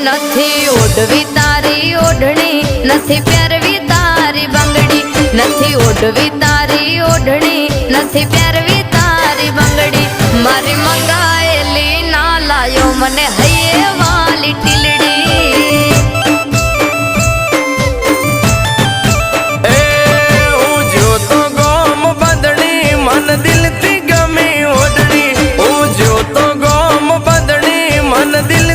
નથી ઓઢવી તારી ઓઢણી, નથી પહેરવી તારી બંગડી, નથી ઓઢવી તારી ઓઢણી, નથી પહેરવી તારી બંગડી, મારી મંગાયેલી ના લાયો મને હૈયે વાલી ટીલડી। હું જોતો ગોમ બંધણી મન દિલથી ગમી ઓઢણી, હું જોતો ગોમ બંધણી મન દિલ